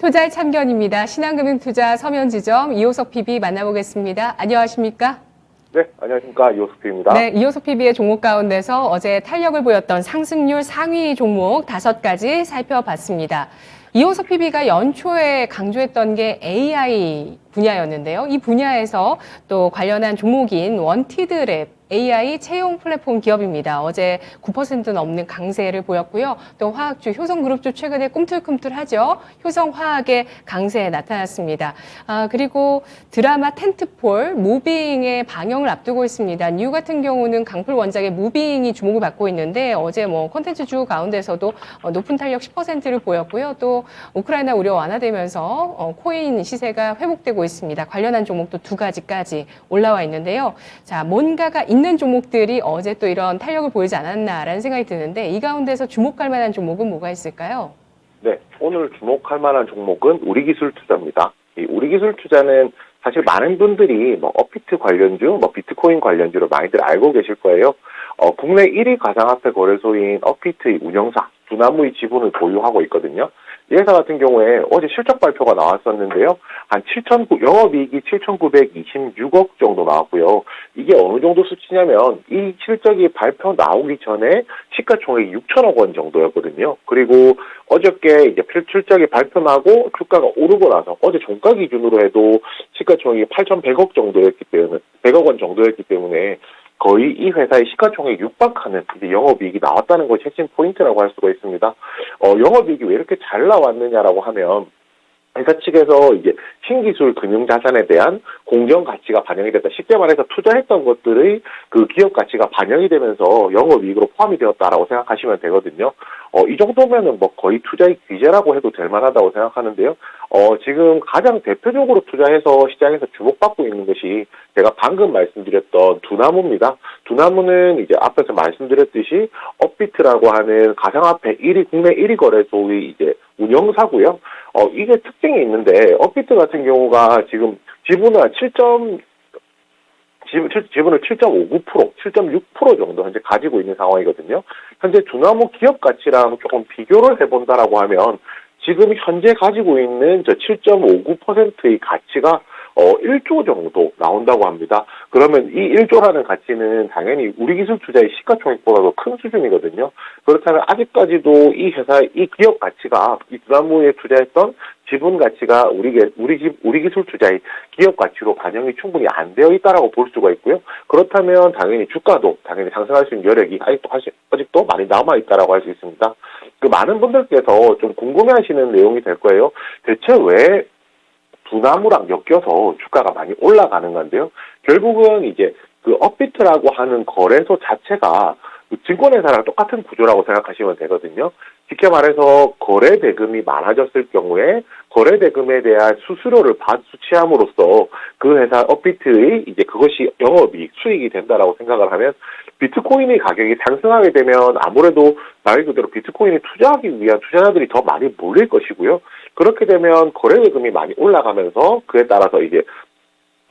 투자의 참견입니다. 신한금융투자 서면지점 이호석 PB 만나보겠습니다. 안녕하십니까? 네, 안녕하십니까. 이호석 PB입니다. 네, 이호석 PB의 종목 가운데서 어제 탄력을 보였던 상승률 상위 종목 5가지 살펴봤습니다. 이호석 PB가 연초에 강조했던 게 AI 분야였는데요. 이 분야에서 또 관련한 종목인 원티드랩 AI 채용 플랫폼 기업입니다. 어제 9% 넘는 강세를 보였고요. 또 화학주 효성그룹도 최근에 꿈틀꿈틀하죠. 효성화학의 강세에 나타났습니다. 그리고 드라마 텐트폴 무빙의 방영을 앞두고 있습니다. 뉴 같은 경우는 강풀 원작의 무빙이 주목을 받고 있는데 어제 콘텐츠주 가운데서도 높은 탄력 10%를 보였고요. 또 우크라이나 우려 완화되면서 코인 시세가 회복되고 있습니다. 관련한 종목도 2가지까지 올라와 있는데요. 자, 뭔가가 있는 종목들이 어제 또 이런 탄력을 보이지 않았나라는 생각이 드는데 이 가운데서 주목할 만한 종목은 뭐가 있을까요? 네, 오늘 주목할 만한 종목은 우리기술투자입니다. 이 우리기술투자는 사실 많은 분들이 업비트 관련주, 비트코인 관련주로 많이들 알고 계실 거예요. 국내 1위 가상화폐 거래소인 업비트의 운영사 두나무의 지분을 보유하고 있거든요. 이 회사 같은 경우에 어제 실적 발표가 나왔었는데요. 영업이익이 7,926억 정도 나왔고요. 이게 어느 정도 수치냐면 이 실적이 발표 나오기 전에 시가총액이 6천억 원 정도였거든요. 그리고 어저께 이제 실적이 발표 나고 주가가 오르고 나서 어제 종가 기준으로 해도 시가총액이 8,100억 정도였기 때문에 100억 원 정도였기 때문에 거의 이 회사의 시가총액 육박하는 영업이익이 나왔다는 것이 핵심 포인트라고 할 수가 있습니다. 영업이익이 왜 이렇게 잘 나왔느냐라고 하면 회사 측에서 이제 신기술 금융 자산에 대한 공정 가치가 반영이 됐다. 쉽게 말해서 투자했던 것들의 그 기업 가치가 반영이 되면서 영업이익으로 포함이 되었다라고 생각하시면 되거든요. 이 정도면은 거의 투자의 귀재라고 해도 될 만하다고 생각하는데요. 지금 가장 대표적으로 투자해서 시장에서 주목받고 있는 것이 제가 방금 말씀드렸던 두나무입니다. 두나무는 이제 앞에서 말씀드렸듯이 업비트라고 하는 가상화폐 국내 1위 거래소의 이제 운영사고요. 이게 특징이 있는데 업비트 같은 경우가 지금 지분을 7.59%, 7.6% 정도 현재 가지고 있는 상황이거든요. 현재 두나무 기업 가치랑 조금 비교를 해본다라고 하면 지금 현재 가지고 있는 7.59%의 가치가 1조 정도 나온다고 합니다. 그러면 이 1조라는 가치는 당연히 우리기술투자의 시가총액보다도 큰 수준이거든요. 그렇다면 아직까지도 이 기업 가치가 이 두나무에 투자했던 지분 가치가 우리기술투자의 기업 가치로 반영이 충분히 안 되어 있다라고 볼 수가 있고요. 그렇다면 당연히 주가도 당연히 상승할 수 있는 여력이 아직도 많이 남아 있다라고 할 수 있습니다. 많은 분들께서 좀 궁금해하시는 내용이 될 거예요. 대체 왜 두나무랑 엮여서 주가가 많이 올라가는 건데요. 결국은 이제 그 업비트라고 하는 거래소 자체가 증권회사랑 똑같은 구조라고 생각하시면 되거든요. 쉽게 말해서 거래 대금이 많아졌을 경우에 거래 대금에 대한 수수료를 수취함으로써 그 회사 업비트의 이제 그것이 영업이익, 수익이 된다라고 생각을 하면 비트코인의 가격이 상승하게 되면 아무래도 말 그대로 비트코인에 투자하기 위한 투자자들이 더 많이 몰릴 것이고요. 그렇게 되면 거래 대금이 많이 올라가면서 그에 따라서 이제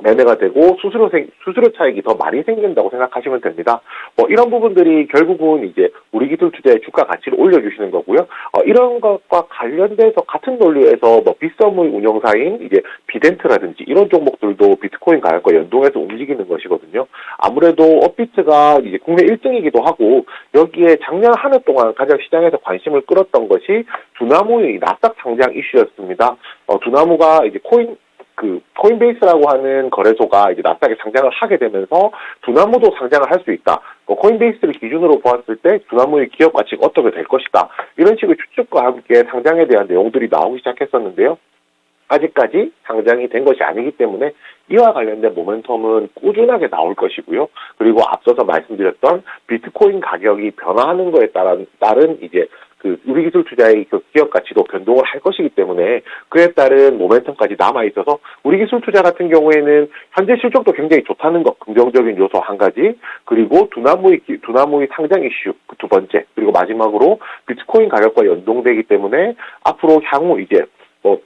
매매가 되고 수수료 차익이 더 많이 생긴다고 생각하시면 됩니다. 이런 부분들이 결국은 이제 우리기술투자의 주가 가치를 올려주시는 거고요. 이런 것과 관련돼서 같은 논리에서 빗썸의 운영사인 이제 비덴트라든지 이런 종목들도 비트코인 가격과 연동해서 움직이는 것이거든요. 아무래도 업비트가 이제 국내 1등이기도 하고 여기에 작년 한 해 동안 가장 시장에서 관심을 끌었던 것이 두나무의 나스닥 상장 이슈였습니다. 두나무가 이제 코인베이스라고 하는 거래소가 이제 나스닥에 상장을 하게 되면서 두나무도 상장을 할 수 있다. 코인베이스를 기준으로 보았을 때 두나무의 기업 가치가 어떻게 될 것이다. 이런 식의 추측과 함께 상장에 대한 내용들이 나오기 시작했었는데요. 아직까지 상장이 된 것이 아니기 때문에 이와 관련된 모멘텀은 꾸준하게 나올 것이고요. 그리고 앞서서 말씀드렸던 비트코인 가격이 변화하는 거에 따른 이제 우리기술투자의 기업 가치도 변동을 할 것이기 때문에 그에 따른 모멘텀까지 남아있어서 우리기술투자 같은 경우에는 현재 실적도 굉장히 좋다는 것, 긍정적인 요소 한 가지, 그리고 두나무의 상장 이슈 두 번째, 그리고 마지막으로 비트코인 가격과 연동되기 때문에 앞으로 향후 이제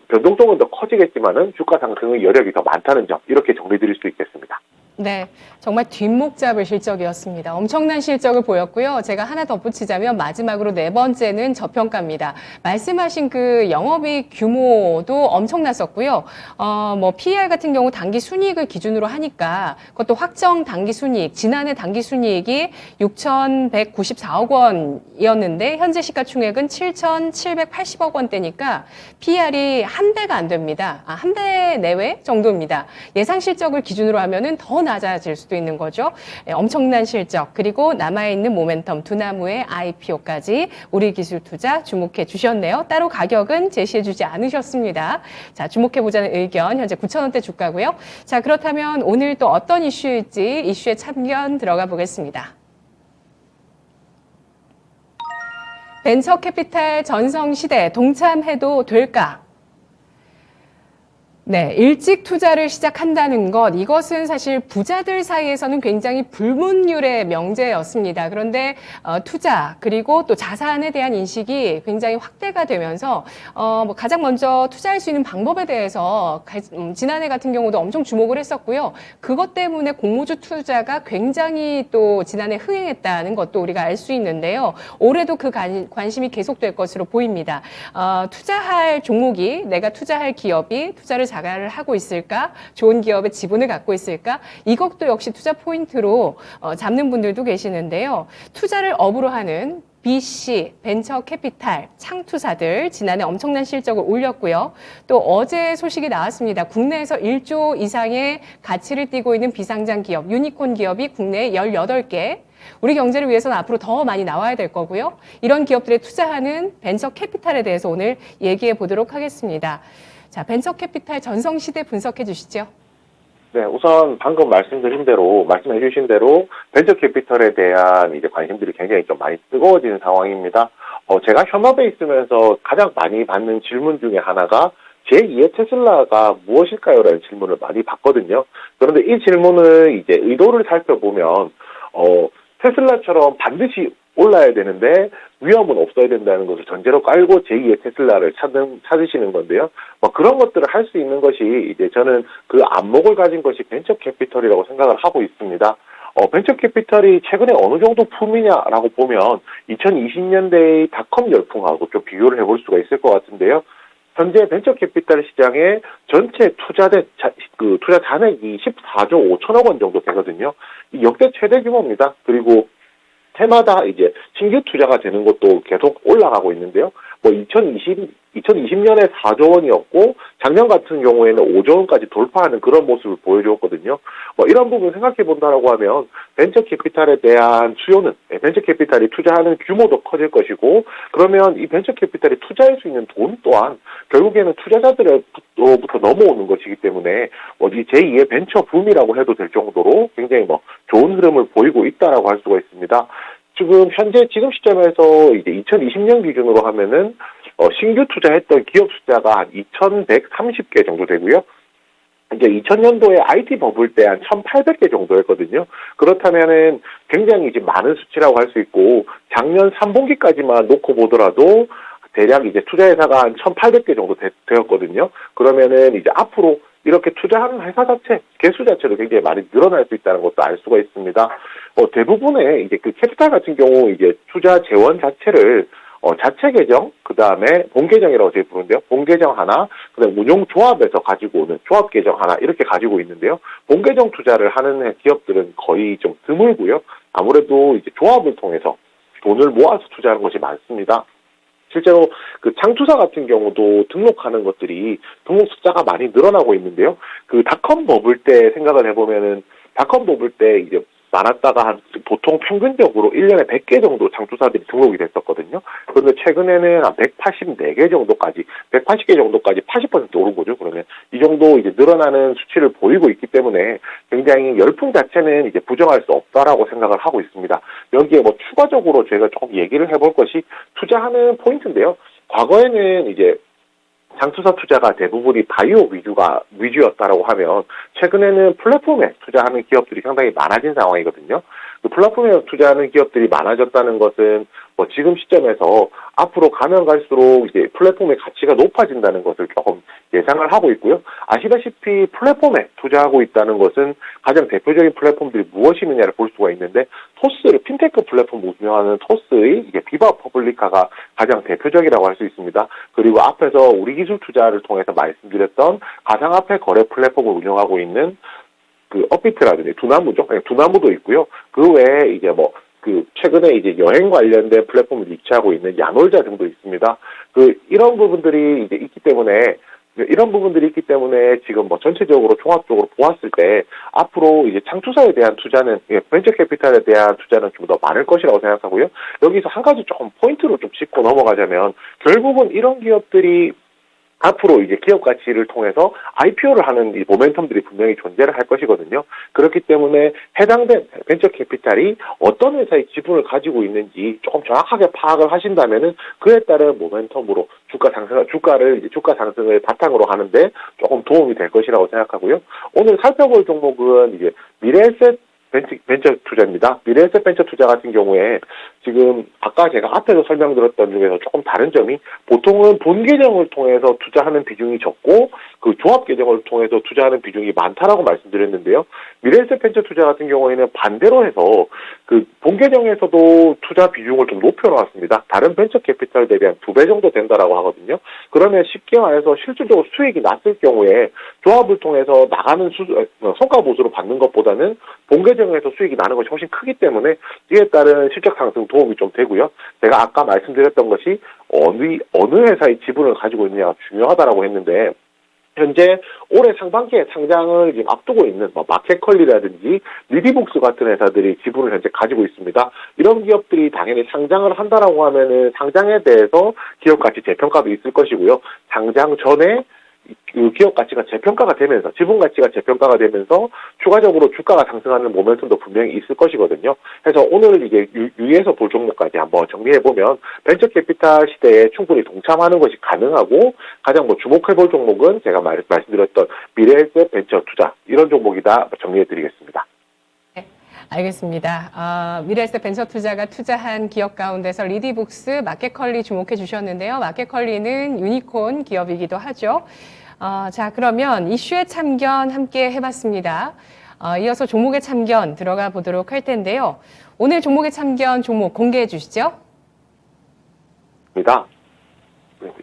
변동성은 더 커지겠지만은 주가 상승의 여력이 더 많다는 점, 이렇게 정리드릴 수 있겠습니다. 네, 정말 뒷목 잡을 실적이었습니다. 엄청난 실적을 보였고요. 제가 하나 덧붙이자면 마지막으로 네 번째는 저평가입니다. 말씀하신 그 영업이익 규모도 엄청났었고요. 뭐 PER 같은 경우 단기 순이익을 기준으로 하니까 그것도 확정 단기 순이익, 지난해 단기 순이익이 6,194억 원이었는데 현재 시가총액은 7,780억 원대니까 PER이 한 배가 안 됩니다. 한 배 내외 정도입니다. 예상 실적을 기준으로 하면은 더 낮아질 수도 있는 거죠. 엄청난 실적 그리고 남아있는 모멘텀 두나무의 IPO까지 우리 기술 투자 주목해 주셨네요. 따로 가격은 제시해 주지 않으셨습니다. 자, 주목해 보자는 의견 현재 9,000원대 주가고요. 자, 그렇다면 오늘 또 어떤 이슈일지 이슈의 참견 들어가 보겠습니다. 벤처 캐피탈 전성시대 동참해도 될까? 네, 일찍 투자를 시작한다는 것, 이것은 사실 부자들 사이에서는 굉장히 불문율의 명제였습니다. 그런데 투자 그리고 또 자산에 대한 인식이 굉장히 확대가 되면서 뭐 가장 먼저 투자할 수 있는 방법에 대해서 지난해 같은 경우도 엄청 주목을 했었고요. 그것 때문에 공모주 투자가 굉장히 또 지난해 흥행했다는 것도 우리가 알 수 있는데요. 올해도 그 관심이 계속될 것으로 보입니다. 투자할 종목이 내가 투자할 기업이 투자를 자가를 하고 있을까? 좋은 기업의 지분을 갖고 있을까? 이것도 역시 투자 포인트로 잡는 분들도 계시는데요. 투자를 업으로 하는 VC, 벤처 캐피탈, 창투사들 지난해 엄청난 실적을 올렸고요. 또 어제 소식이 나왔습니다. 국내에서 1조 이상의 가치를 띠고 있는 비상장 기업, 유니콘 기업이 국내에 18개, 우리 경제를 위해서는 앞으로 더 많이 나와야 될 거고요. 이런 기업들에 투자하는 벤처 캐피탈에 대해서 오늘 얘기해 보도록 하겠습니다. 자, 벤처 캐피탈 전성시대 분석해 주시죠. 네, 우선 방금 말씀해 주신 대로 벤처 캐피털에 대한 이제 관심들이 굉장히 좀 많이 뜨거워지는 상황입니다. 제가 현업에 있으면서 가장 많이 받는 질문 중에 하나가 제2의 테슬라가 무엇일까요? 라는 질문을 많이 받거든요. 그런데 이 질문을 이제 의도를 살펴보면, 테슬라처럼 반드시 올라야 되는데 위험은 없어야 된다는 것을 전제로 깔고 제2의 테슬라를 찾으시는 건데요. 뭐 그런 것들을 할 수 있는 것이 이제 저는 그 안목을 가진 것이 벤처 캐피털이라고 생각을 하고 있습니다. 벤처 캐피털이 최근에 어느 정도 붐이냐라고 보면 2020년대의 닷컴 열풍하고 좀 비교를 해볼 수가 있을 것 같은데요. 현재 벤처 캐피탈 시장의 전체 투자 잔액이 14조 5천억 원 정도 되거든요. 이 역대 최대 규모입니다. 그리고 해마다 이제 신규 투자가 되는 것도 계속 올라가고 있는데요. 뭐 2020년에 4조 원이었고 작년 같은 경우에는 5조 원까지 돌파하는 그런 모습을 보여주었거든요. 뭐 이런 부분 생각해 본다라고 하면 벤처 캐피탈에 대한 수요는 벤처 캐피탈이 투자하는 규모도 커질 것이고 그러면 이 벤처 캐피탈이 투자할 수 있는 돈 또한 결국에는 투자자들로부터 넘어오는 것이기 때문에 이 제2의 벤처 붐이라고 해도 될 정도로 굉장히 뭐 좋은 흐름을 보이고 있다라고 할 수가 있습니다. 지금 시점에서 이제 2020년 기준으로 하면은 신규 투자했던 기업 숫자가 한 2,130개 정도 되고요. 이제 2000년도에 IT 버블 때 한 1,800개 정도였거든요. 그렇다면은 굉장히 이제 많은 수치라고 할 수 있고 작년 3분기까지만 놓고 보더라도 대략 이제 투자 회사가 한 1,800개 정도 되었거든요. 그러면은 이제 앞으로 이렇게 투자하는 회사 자체, 개수 자체도 굉장히 많이 늘어날 수 있다는 것도 알 수가 있습니다. 대부분의 이제 그 캐피탈 같은 경우 이제 투자 재원 자체를 자체 계정, 그 다음에 본 계정이라고 저희 부르는데요. 본 계정 하나, 그 다음에 운용 조합에서 가지고 오는 조합 계정 하나 이렇게 가지고 있는데요. 본 계정 투자를 하는 기업들은 거의 좀 드물고요. 아무래도 이제 조합을 통해서 돈을 모아서 투자하는 것이 많습니다. 실제로 그 창투사 같은 경우도 등록하는 것들이 등록 숫자가 많이 늘어나고 있는데요. 그 닷컴 버블 때 생각을 해보면은 닷컴 버블 때 이제 많았다가 보통 평균적으로 1년에 100개 정도 창투사들이 등록이 됐었거든요. 그런데 최근에는 한 184개 정도까지, 180개 정도까지 80% 오른 거죠. 그러면 이 정도 이제 늘어나는 수치를 보이고 있기 때문에 굉장히 열풍 자체는 이제 부정할 수 없다라고 생각을 하고 있습니다. 여기에 뭐 추가적으로 제가 조금 얘기를 해볼 것이 투자하는 포인트인데요. 과거에는 이제 장투사 투자가 대부분이 바이오 위주였다라고 하면 최근에는 플랫폼에 투자하는 기업들이 상당히 많아진 상황이거든요. 그 플랫폼에 투자하는 기업들이 많아졌다는 것은 뭐 지금 시점에서 앞으로 가면 갈수록 이제 플랫폼의 가치가 높아진다는 것을 조금 예상을 하고 있고요. 아시다시피 플랫폼에 투자하고 있다는 것은 가장 대표적인 플랫폼들이 무엇이느냐를 볼 수가 있는데 토스를 핀테크 플랫폼 운영하는 토스의 이게 비바 퍼블리카가 가장 대표적이라고 할 수 있습니다. 그리고 앞에서 우리 기술 투자를 통해서 말씀드렸던 가상화폐 거래 플랫폼을 운영하고 있는 그 업비트라든지 두나무죠. 두나무도 있고요. 그 외에 이제 뭐 그 최근에 이제 여행 관련된 플랫폼을 리치하고 있는 야놀자 등도 있습니다. 이런 부분들이 이제 있기 때문에 지금 뭐 전체적으로 종합적으로 보았을 때 앞으로 이제 창투사에 대한 투자는 벤처 캐피탈에 대한 투자는 좀 더 많을 것이라고 생각하고요. 여기서 한 가지 조금 포인트로 좀 짚고 넘어가자면 결국은 이런 기업들이 앞으로 이제 기업 가치를 통해서 IPO를 하는 이 모멘텀들이 분명히 존재를 할 것이거든요. 그렇기 때문에 해당된 벤처 캐피탈이 어떤 회사의 지분을 가지고 있는지 조금 정확하게 파악을 하신다면은 그에 따른 모멘텀으로 주가 상승을 바탕으로 하는데 조금 도움이 될 것이라고 생각하고요. 오늘 살펴볼 종목은 이제 미래에셋 벤처 투자입니다. 미래에셋 벤처 투자 같은 경우에 지금 아까 제가 앞에서 설명드렸던 중에서 조금 다른 점이 보통은 본 계정을 통해서 투자하는 비중이 적고 그 조합 계정을 통해서 투자하는 비중이 많다라고 말씀드렸는데요. 미래에셋 벤처 투자 같은 경우에는 반대로 해서 그 본 계정에서도 투자 비중을 좀 높여놓았습니다. 다른 벤처 캐피탈 대비 한 2배 정도 된다라고 하거든요. 그러면 쉽게 말해서 실질적으로 수익이 났을 경우에 조합을 통해서 나가는 성과보수로 받는 것보다는 본 계정에서 수익이 나는 것이 훨씬 크기 때문에 이에 따른 실적 상승 도움이 좀 되고요. 제가 아까 말씀드렸던 것이 어느 회사의 지분을 가지고 있느냐가 중요하다라고 했는데 현재 올해 상반기에 상장을 지금 앞두고 있는 마켓컬리라든지 리디북스 같은 회사들이 지분을 현재 가지고 있습니다. 이런 기업들이 당연히 상장을 한다라고 하면은 상장에 대해서 기업 가치 재평가도 있을 것이고요. 상장 전에 그 기업 가치가 재평가가 되면서 지분 가치가 재평가가 되면서 추가적으로 주가가 상승하는 모멘텀도 분명히 있을 것이거든요. 그래서 오늘 이게 유의해서 볼 종목까지 한번 정리해 보면 벤처 캐피탈 시대에 충분히 동참하는 것이 가능하고 가장 뭐 주목해 볼 종목은 제가 말씀드렸던 미래에셋 벤처 투자 이런 종목이다 정리해 드리겠습니다. 알겠습니다. 미래에셋 벤처 투자가 투자한 기업 가운데서 리디북스, 마켓컬리 주목해 주셨는데요. 마켓컬리는 유니콘 기업이기도 하죠. 자, 그러면 이슈의 참견 함께 해봤습니다. 이어서 종목의 참견 들어가 보도록 할 텐데요. 오늘 종목의 참견 종목 공개해 주시죠.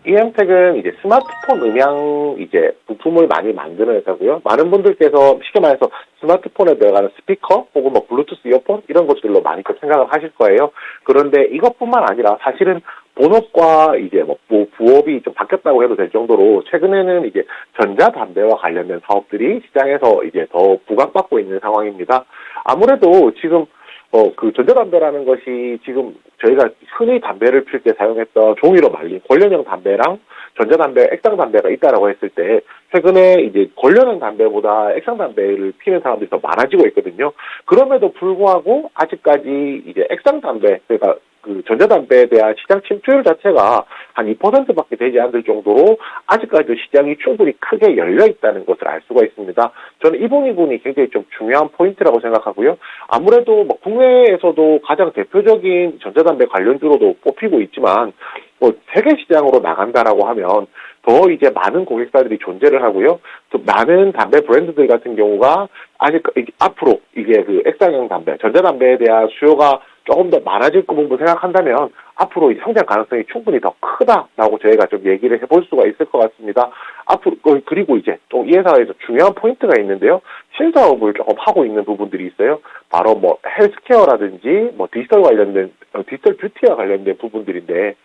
EM텍은 이제 스마트폰 음향 이제 부품을 많이 만드는 회사고요. 많은 분들께서 쉽게 말해서 스마트폰에 들어가는 스피커 혹은 뭐 블루투스 이어폰 이런 것들로 많이 생각을 하실 거예요. 그런데 이것뿐만 아니라 사실은 본업과 이제 뭐 부업이 좀 바뀌었다고 해도 될 정도로 최근에는 이제 전자담배와 관련된 사업들이 시장에서 이제 더 부각받고 있는 상황입니다. 아무래도 지금 그 전자담배라는 것이 지금 저희가 흔히 담배를 필 때 사용했던 종이로 말린 관련형 담배랑 전자담배, 액상담배가 있다라고 했을 때 최근에 이제 관련형 담배보다 액상담배를 피는 사람들이 더 많아지고 있거든요. 그럼에도 불구하고 아직까지 이제 액상담배, 그러니까 그 전자담배에 대한 시장 침투율 자체가 한 2%밖에 되지 않을 정도로 아직까지도 시장이 충분히 크게 열려 있다는 것을 알 수가 있습니다. 저는 이 부분이 굉장히 좀 중요한 포인트라고 생각하고요. 아무래도 뭐 국내에서도 가장 대표적인 전자담배 관련주로도 뽑히고 있지만 뭐 세계 시장으로 나간다라고 하면 더 이제 많은 고객사들이 존재를 하고요. 또 많은 담배 브랜드들 같은 경우가 아직 앞으로 이게 그 액상형 담배, 전자담배에 대한 수요가 조금 더 많아질 부분 생각한다면 앞으로 이 성장 가능성이 충분히 더 크다라고 저희가 좀 얘기를 해볼 수가 있을 것 같습니다. 앞으로 그리고 이제 또 이 회사에서 중요한 포인트가 있는데요. 신사업을 조금 하고 있는 부분들이 있어요. 바로 뭐 헬스케어라든지 뭐 디지털 뷰티와 관련된 부분들인데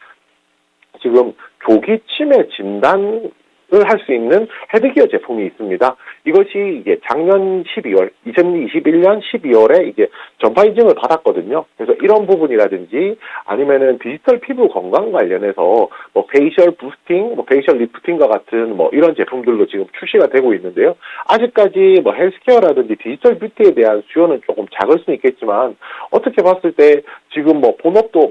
지금 조기 치매 진단을 할 수 있는 헤드기어 제품이 있습니다. 이것이 이제 작년 2021년 12월에 이제 전파 인증을 받았거든요. 그래서 이런 부분이라든지 아니면은 디지털 피부 건강 관련해서 뭐 페이셜 부스팅, 뭐 페이셜 리프팅과 같은 뭐 이런 제품들도 지금 출시가 되고 있는데요. 아직까지 뭐 헬스케어라든지 디지털 뷰티에 대한 수요는 조금 작을 수는 있겠지만 어떻게 봤을 때 지금 뭐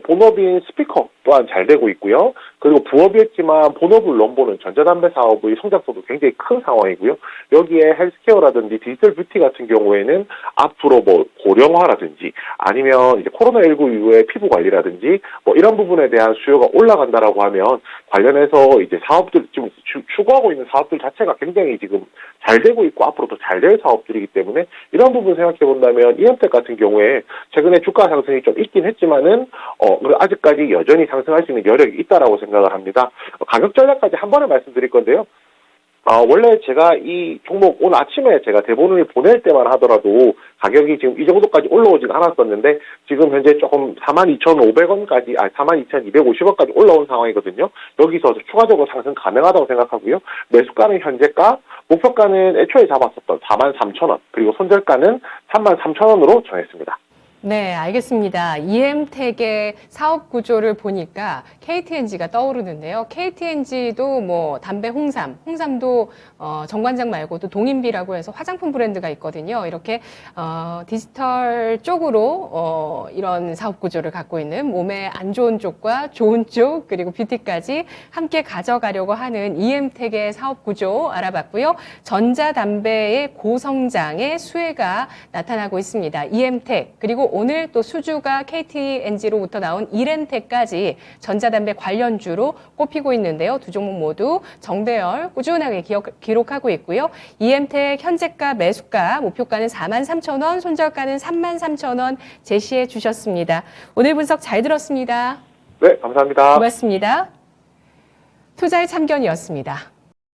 본업인 스피커 또한 잘 되고 있고요. 그리고 부업이었지만 본업을 넘보는 전자담배 사업의 성장성도 굉장히 큰 상황이고요. 여기에 헬스케어라든지 디지털 뷰티 같은 경우에는 앞으로 뭐 고령화라든지 아니면 이제 코로나19 이후에 피부 관리라든지 뭐 이런 부분에 대한 수요가 올라간다라고 하면 관련해서 이제 사업들 지금 추구하고 있는 사업들 자체가 굉장히 지금 잘 되고 있고 앞으로 더 잘 될 사업들이기 때문에 이런 부분 생각해 본다면 이엠텍 같은 경우에 최근에 주가 상승이 좀 있긴 했지만은 아직까지 여전히 상승할 수 있는 여력이 있다라고 생각을 합니다. 가격 전략까지 한 번에 말씀드릴 건데요. 원래 제가 이 종목 오늘 아침에 제가 대본을 보낼 때만 하더라도 가격이 지금 이 정도까지 올라오진 않았었는데 지금 현재 조금 42,500원까지, 42,250원까지 올라온 상황이거든요. 여기서 추가적으로 상승 가능하다고 생각하고요. 매수가는 현재가, 목표가는 애초에 잡았었던 43,000원, 그리고 손절가는 33,000원으로 정했습니다. 네, 알겠습니다. 이엠텍의 사업 구조를 보니까 KTNG가 떠오르는데요. KTNG도 뭐 담배 홍삼도 정관장 말고도 동인비라고 해서 화장품 브랜드가 있거든요. 이렇게 디지털 쪽으로 이런 사업 구조를 갖고 있는 몸에 안 좋은 쪽과 좋은 쪽 그리고 뷰티까지 함께 가져가려고 하는 이엠텍의 사업 구조 알아봤고요. 전자담배의 고성장의 수혜가 나타나고 있습니다. 이엠텍 그리고 오늘 또 수주가 KTNG로부터 나온 이렌텍까지 전자담배 관련주로 꼽히고 있는데요. 두 종목 모두 정배열 꾸준하게 기록하고 있고요. 이엠텍 현재가 매수가 목표가는 43,000원, 손절가는 33,000원 제시해 주셨습니다. 오늘 분석 잘 들었습니다. 네, 감사합니다. 고맙습니다. 투자의 참견이었습니다.